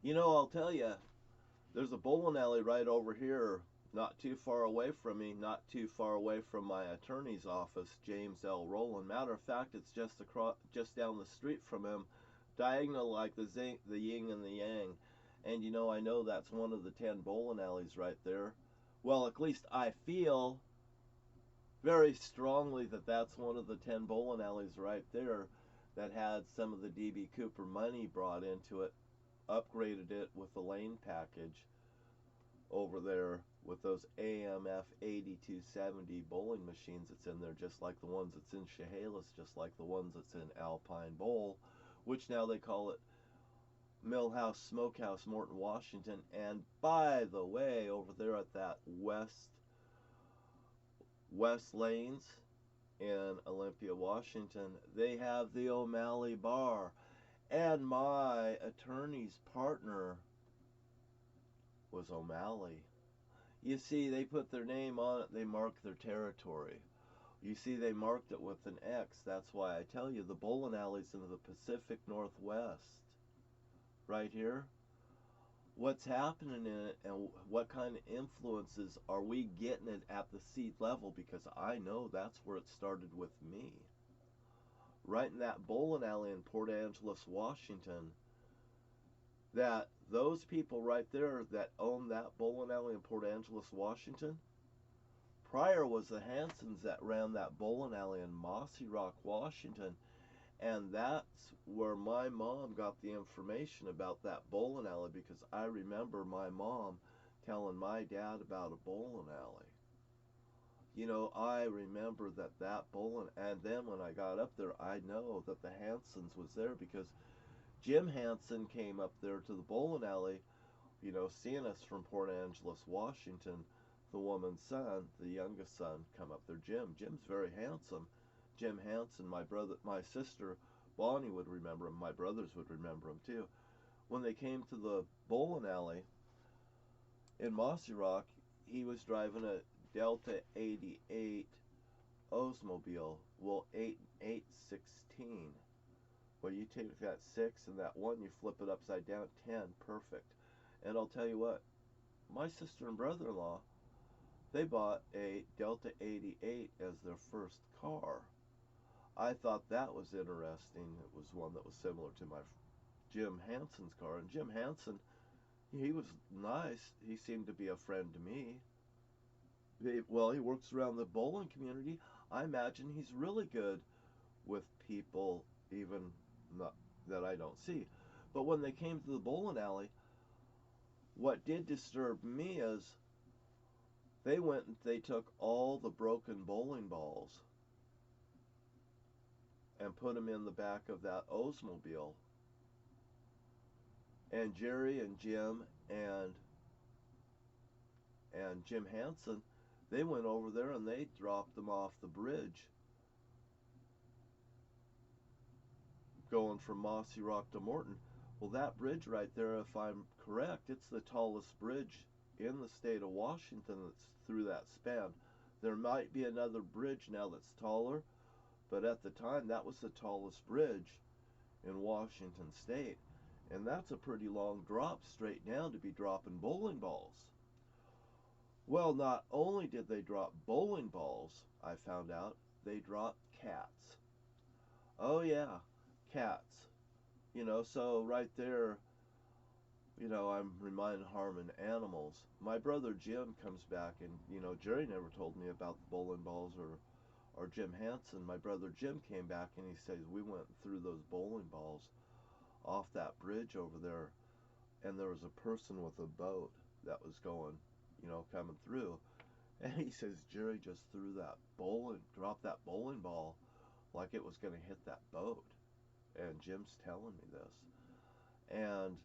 You know, I'll tell you, there's a bowling alley right over here, not too far away from me, not too far away from my attorney's office, James L. Rowland. Matter of fact, it's just down the street from him, diagonal like the yin and the yang. And you know, I know that's one of the 10 bowling alleys right there. Well, at least I feel very strongly that that's one of the 10 bowling alleys right there that had some of the DB Cooper money brought into it, upgraded it with the lane package over there with those AMF 8270 bowling machines that's in there, just like the ones that's in Chehalis, just like the ones that's in Alpine Bowl, which now they call it Millhouse Smokehouse, Morton, Washington. And by the way, over there at that West Lanes in Olympia, Washington, they have the O'Malley Bar. And my attorney's partner was O'Malley. You see, they put their name on it, they mark their territory. You see, they marked it with an X. That's why I tell you the bowling alleys in the Pacific Northwest, right here, what's happening in it and what kind of influences are we getting it at the seed level, because I know that's where it started with me. Right in that bowling alley in Port Angeles, Washington, that those people right there that own that bowling alley in Port Angeles, Washington, prior was the Hansons that ran that bowling alley in Mossy Rock, Washington. And that's where my mom got the information about that bowling alley, because I remember my mom telling my dad about a bowling alley. You know, I remember that bowling, and then when I got up there, I know that the Hansons was there because Jim Hanson came up there to the bowling alley, you know, seeing us from Port Angeles, Washington. The woman's son, the youngest son, come up there. Jim's very handsome. Jim Hanson, my sister Bonnie would remember him. My brothers would remember him too. When they came to the bowling alley in Mossy Rock, he was driving a Delta 88 Oldsmobile. Well, 8 and 8 16. Well, you take that 6 and that 1, you flip it upside down, 10, perfect. And I'll tell you what, my sister and brother-in-law, they bought a Delta 88 as their first car. I thought that was interesting. It was one that was similar to my Jim Hanson's car. And Jim Hanson, he was nice. He seemed to be a friend to me. Well, he works around the bowling community. I imagine he's really good with people, even not, that I don't see. But when they came to the bowling alley, what did disturb me is they took all the broken bowling balls and put them in the back of that Oldsmobile. And Jerry and Jim and Jim Hanson, they went over there and they dropped them off the bridge going from Mossy Rock to Morton. Well, that bridge right there, if I'm correct, it's the tallest bridge in the state of Washington that's through that span. There might be another bridge now that's taller, but at the time that was the tallest bridge in Washington state. And that's a pretty long drop straight down to be dropping bowling balls. Well, not only did they drop bowling balls, I found out, they dropped cats. Oh yeah, cats. You know, so right there, you know, I'm reminded harming animals. My brother Jim comes back, and you know, Jerry never told me about the bowling balls or Jim Hanson. My brother Jim came back and he says we went through those bowling balls off that bridge over there, and there was a person with a boat that was going, you know, coming through, and he says Jerry just dropped that bowling ball like it was going to hit that boat, and Jim's telling me this, and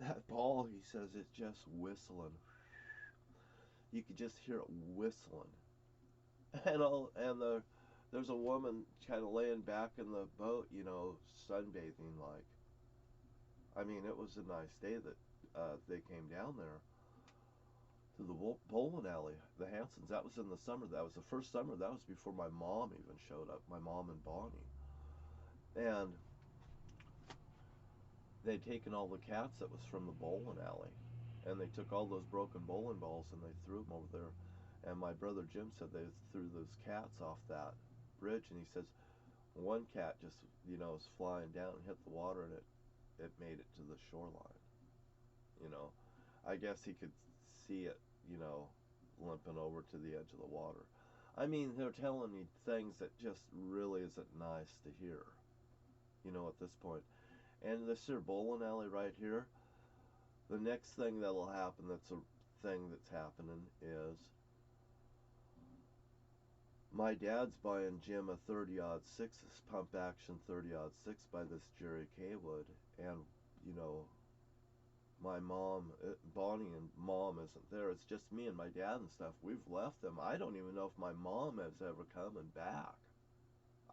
that ball, he says, it's just whistling. You could just hear it whistling, there's a woman kind of laying back in the boat, you know, sunbathing like. I mean, it was a nice day that they came down there to the bowling alley. The Hansons. That was in the summer. That was the first summer. That was before my mom even showed up. My mom and Bonnie. And they'd taken all the cats that was from the bowling alley, and they took all those broken bowling balls and they threw them over there. And my brother Jim said they threw those cats off that bridge, and he says one cat just, was flying down and hit the water, and it made it to the shoreline. You know, I guess he could see it, limping over to the edge of the water. I mean, they're telling me things that just really isn't nice to hear, at this point. And this here bowling alley right here, the next thing that'll happen, that's a thing that's happening, is my dad's buying Jim a 30-06, this pump action 30-06 by this Jerry Kaywood, and, my mom, Bonnie and mom isn't there. It's just me and my dad and stuff. We've left them. I don't even know if my mom is ever coming back.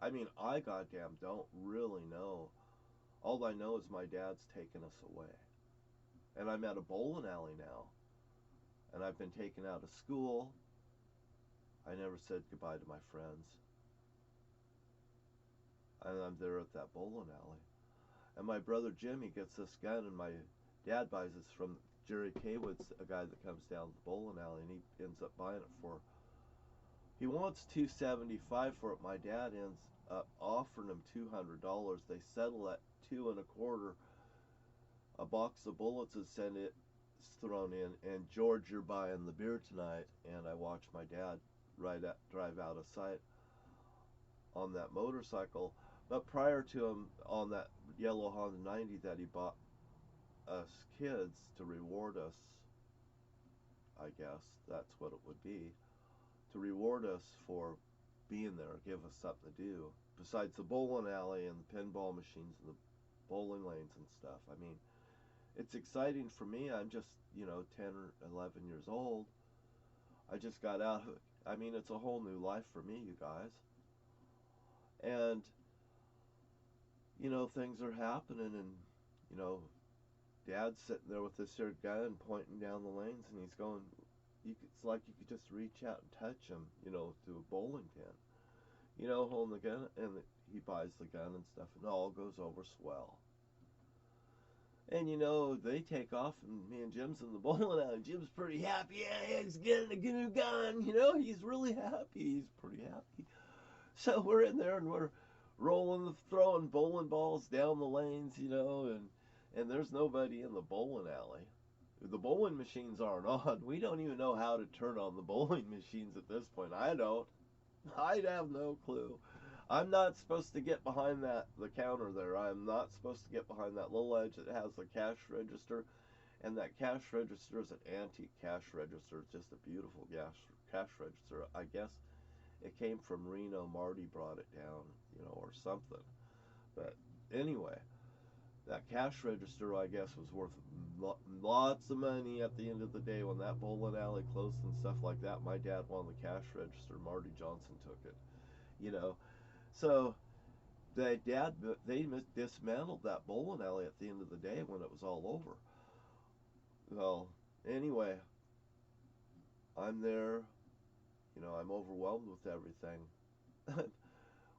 I mean, I goddamn don't really know. All I know is my dad's taken us away. And I'm at a bowling alley now. And I've been taken out of school. I never said goodbye to my friends. And I'm there at that bowling alley. And my brother Jimmy gets this gun, and my dad buys this from Jerry Kaywood's, a guy that comes down the bowling alley, and he ends up buying it for, he wants $275 for it. My dad ends up offering him $200. They settle at $225. A box of bullets is thrown in, and George, you're buying the beer tonight. And I watch my dad drive out of sight on that motorcycle. But prior to him, on that yellow Honda 90 that he bought us kids to reward us, I guess that's what it would be, to reward us for being there, give us something to do besides the bowling alley and the pinball machines and the bowling lanes and stuff. I mean, it's exciting for me. I'm just 10 or 11 years old. I just got out of it. I mean, it's a whole new life for me, you guys. And things are happening, and Dad's sitting there with this here gun pointing down the lanes, and he's going, it's like you could just reach out and touch him, to a bowling pin, holding the gun, and he buys the gun and stuff, and all goes over swell. And they take off, and me and Jim's in the bowling alley. Jim's pretty happy. Yeah, he's getting a new gun. He's really happy. He's pretty happy. So we're in there, and we're throwing bowling balls down the lanes, and there's nobody in the bowling alley. The bowling machines aren't on. We don't even know how to turn on the bowling machines at this point. I don't. I have no clue. I'm not supposed to get behind the counter there. I'm not supposed to get behind that little edge that has the cash register. And that cash register is an antique cash register. It's just a beautiful cash register. I guess it came from Reno. Marty brought it down, or something. But anyway, that cash register, I guess, was worth lots of money at the end of the day when that bowling alley closed and stuff like that. My dad won the cash register. Marty Johnson took it, So they dismantled that bowling alley at the end of the day when it was all over. Well, anyway, I'm there. I'm overwhelmed with everything.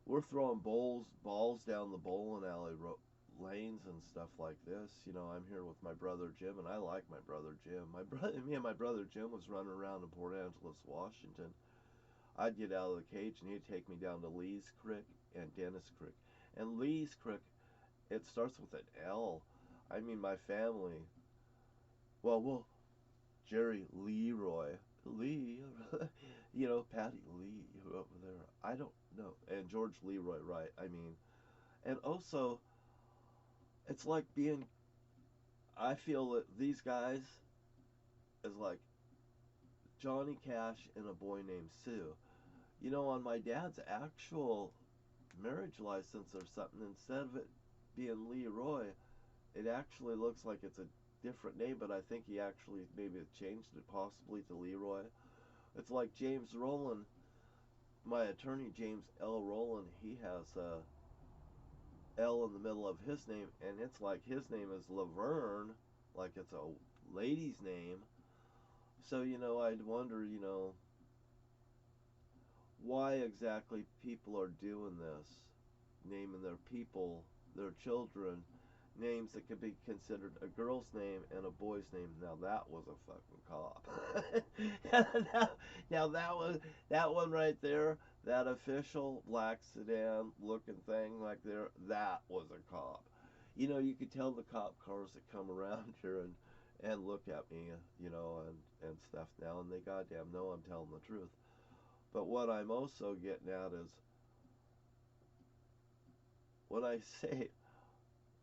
We're throwing balls down the bowling alley lanes and stuff like this. I'm here with my brother Jim, and I like my brother Jim. Me and my brother Jim was running around in Port Angeles, Washington. I'd get out of the cage, and he'd take me down to Lee's Creek and Dennis Creek. And Lee's Creek, it starts with an L. I mean, my family. Well, Jerry Leroy, Lee, Patty Lee over there. I don't know. And George Leroy, right? I mean, and also, it's like I feel that these guys is like Johnny Cash and a boy named Sue. On my dad's actual marriage license or something, instead of it being Leroy, it actually looks like it's a different name, but I think he actually maybe changed it possibly to Leroy. It's like James Rowland, my attorney James L. Rowland, he has a L in the middle of his name, and it's like his name is Laverne, like it's a lady's name. So, I'd wonder, why exactly people are doing this, naming their children names that could be considered a girl's name and a boy's name. Now that was a fucking cop. now that one right there, that official black sedan looking thing like there, that was a cop. You know, you could tell the cop cars that come around here and look at me, you know, and stuff now, and they goddamn know I'm telling the truth. But what I'm also getting at is when I say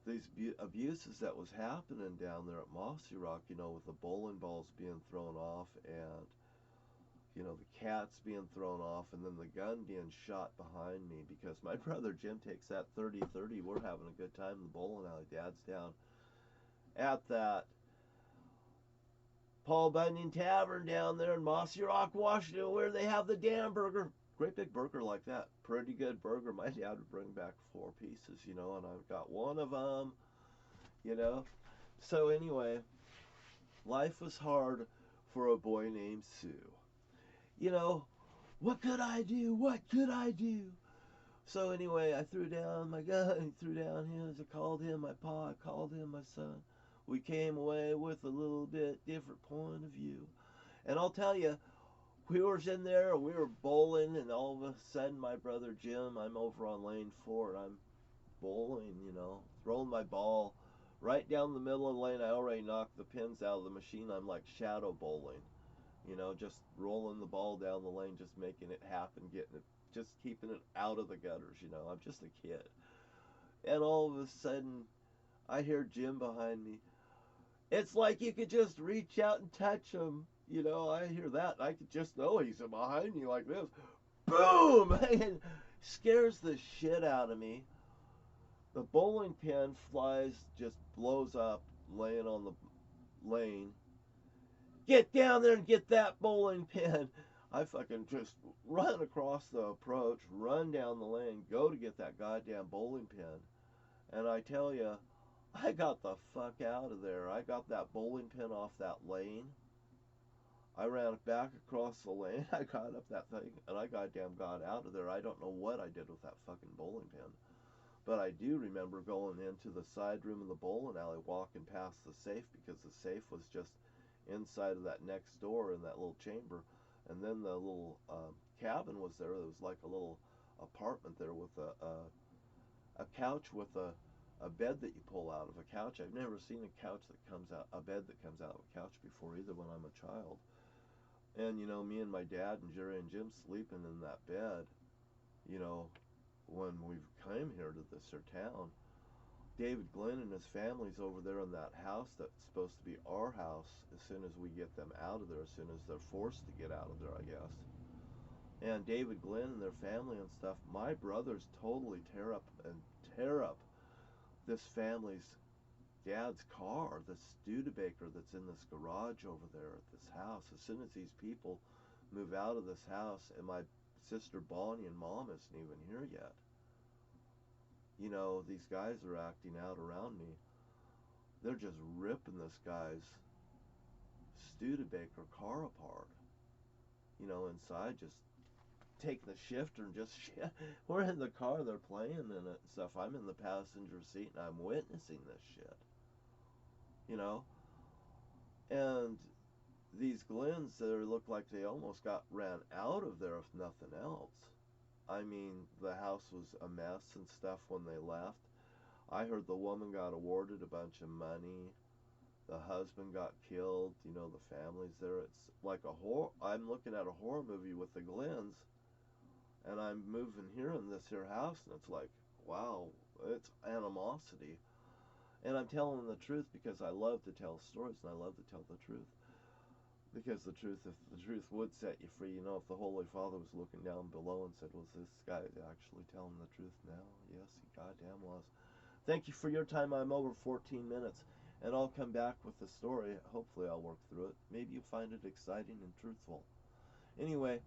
these abuses that was happening down there at Mossy Rock, you know, with the bowling balls being thrown off and, you know, the cats being thrown off and then the gun being shot behind me because my brother Jim takes that 30-30. We're having a good time in the bowling alley. Dad's down at that Paul Bunyan Tavern down there in Mossy Rock, Washington, where they have the damn burger. Great big burger like that. Pretty good burger. My dad would bring back 4 pieces, you know, and I've got one of them, you know. So anyway, life was hard for a boy named Sue. You know, what could I do? What could I do? So anyway, I threw down my gun, threw down his, I called him my pa, I called him my son. We came away with a little bit different point of view. And I'll tell you, we were in there, we were bowling, and all of a sudden my brother Jim, I'm over on lane 4, and I'm bowling, you know, throwing my ball right down the middle of the lane. I already knocked the pins out of the machine. I'm like shadow bowling, you know, just rolling the ball down the lane, just making it happen, getting it, just keeping it out of the gutters, you know. I'm just a kid. And all of a sudden, I hear Jim behind me. It's like you could just reach out and touch him. You know, I hear that. I could just know he's behind me like this. Boom! It scares the shit out of me. The bowling pin flies, just blows up, laying on the lane. Get down there and get that bowling pin. I fucking just run across the approach, run down the lane, go to get that goddamn bowling pin. And I tell you, I got the fuck out of there. I got that bowling pin off that lane. I ran back across the lane. I got up that thing, and I goddamn got out of there. I don't know what I did with that fucking bowling pin. But I do remember going into the side room of the bowling alley, walking past the safe, because the safe was just inside of that next door in that little chamber. And then the little cabin was there. It was like a little apartment there with a couch with a bed that you pull out of a couch. I've never seen a couch that comes out, a bed that comes out of a couch before either when I'm a child. And, you know, me and my dad and Jerry and Jim sleeping in that bed, you know, when we came here to this here town. David Glenn and his family's over there in that house that's supposed to be our house as soon as we get them out of there, as soon as they're forced to get out of there, I guess. And David Glenn and their family and stuff, my brothers totally tear up this family's dad's car, the Studebaker that's in this garage over there at this house. As soon as these people move out of this house, and my sister Bonnie and Mom isn't even here yet, you know, these guys are acting out around me. They're just ripping this guy's Studebaker car apart. You know, inside, just taking the shifter and just shit. We're in the car, they're playing in it and stuff. I'm in the passenger seat and I'm witnessing this shit. You know? And these Glens there look like they almost got ran out of there if nothing else. I mean, the house was a mess and stuff when they left. I heard the woman got awarded a bunch of money. The husband got killed. You know, the family's there. It's like a horror. I'm looking at a horror movie with the Glens, and I'm moving here in this here house, and it's like, wow, it's animosity. And I'm telling the truth because I love to tell stories, and I love to tell the truth. Because the truth, if the truth would set you free, you know, if the Holy Father was looking down below and said, was this guy actually telling the truth now? Yes, he goddamn was. Thank you for your time. I'm over 14 minutes, and I'll come back with the story. Hopefully I'll work through it. Maybe you find it exciting and truthful. Anyway,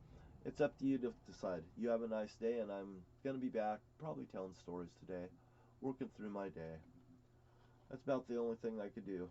it's up to you to decide. You have a nice day, and I'm going to be back, probably telling stories today, working through my day. That's about the only thing I could do.